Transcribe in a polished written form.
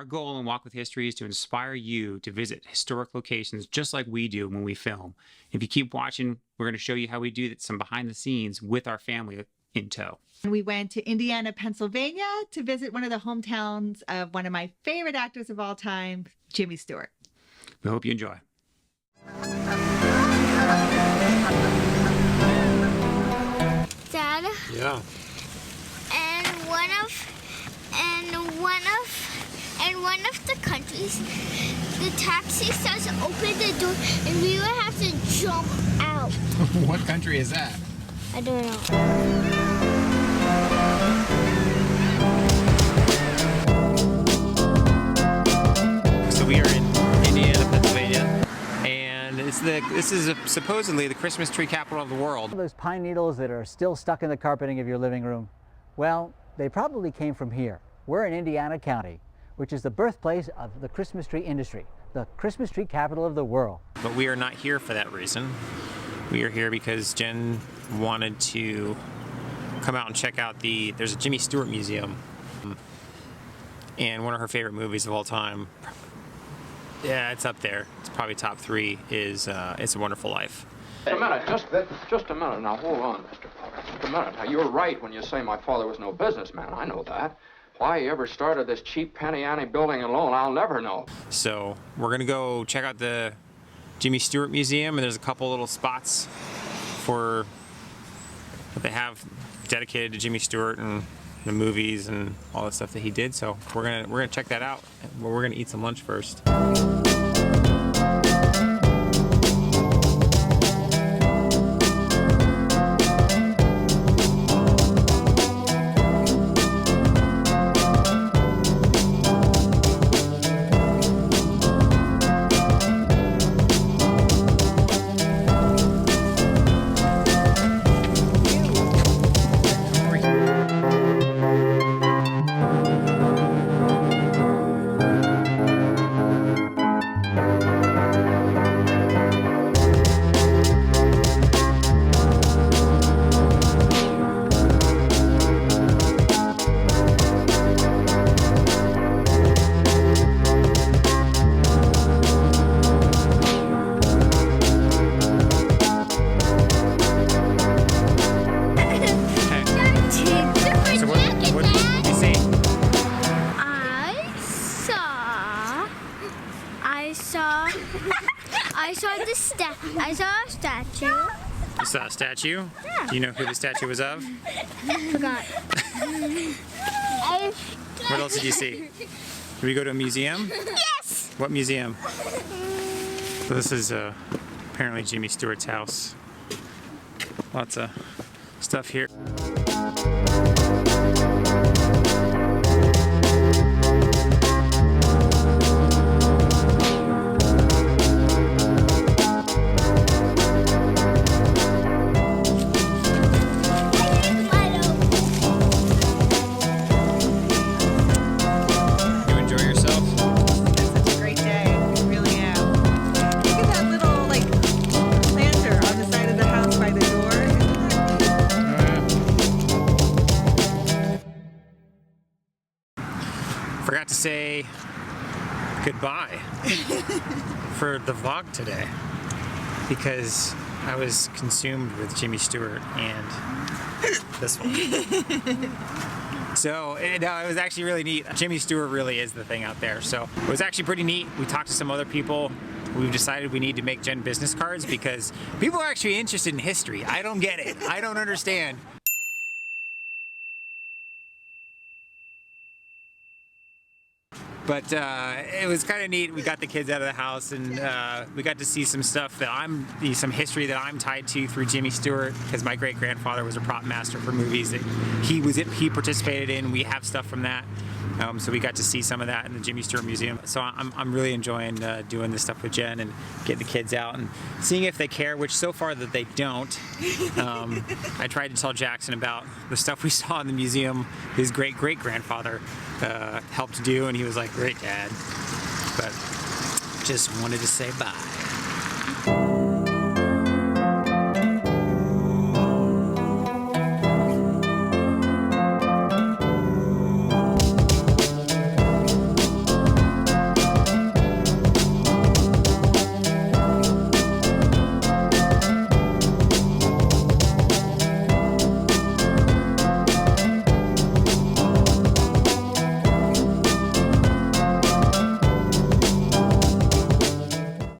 Our goal in Walk with History is to inspire you to visit historic locations just like we do when we film. If you keep watching, we're going to show you how we do some behind the scenes with our family in tow. We went to Indiana, Pennsylvania to visit one of the hometowns of one of my favorite actors of all time, Jimmy Stewart. We hope you enjoy. Dad? Yeah. And one of the countries, the taxi says open the door and we would have to jump out. What country is that? I don't know. So we are in Indiana, Pennsylvania, and this is supposedly the Christmas tree capital of the world. Those pine needles that are still stuck in the carpeting of your living room, well, they probably came from here. We're in Indiana County, which is the birthplace of the Christmas tree industry, the Christmas tree capital of the world. But we are not here for that reason. We are here because Jen wanted to come out and check out there's a Jimmy Stewart museum, and one of her favorite movies of all time, yeah, it's up there, it's probably top 3, is It's a Wonderful Life. Just a minute, just a minute. Now, hold on, Mr. Potter. Just a minute. Now, you're right when you say my father was no businessman. I know that. Why he ever started this cheap penny ante building alone, I'll never know. So we're going to go check out the Jimmy Stewart Museum, and there's a couple little spots that they have dedicated to Jimmy Stewart and the movies and all the stuff that he did. So we're gonna check that out. We're gonna eat some lunch first. I saw a statue. You saw a statue? Yeah. Do you know who the statue was of? Forgot. What else did you see? Did we go to a museum? Yes! What museum? So this is apparently Jimmy Stewart's house. Lots of stuff here. Forgot to say goodbye for the vlog today because I was consumed with Jimmy Stewart and this one. So it was actually really neat. Jimmy Stewart really is the thing out there. So it was actually pretty neat. We talked to some other people. We've decided we need to make Jen business cards because people are actually interested in history. I don't get it. I don't understand. But it was kind of neat. We got the kids out of the house, and we got to see some stuff that some history that I'm tied to through Jimmy Stewart, because my great grandfather was a prop master for movies that he participated in. We have stuff from that, so we got to see some of that in the Jimmy Stewart Museum. So I'm really enjoying doing this stuff with Jen and getting the kids out and seeing if they care, which so far that they don't. I tried to tell Jackson about the stuff we saw in the museum. His great grandfather helped do, and he was like, "Great, Dad," but just wanted to say bye.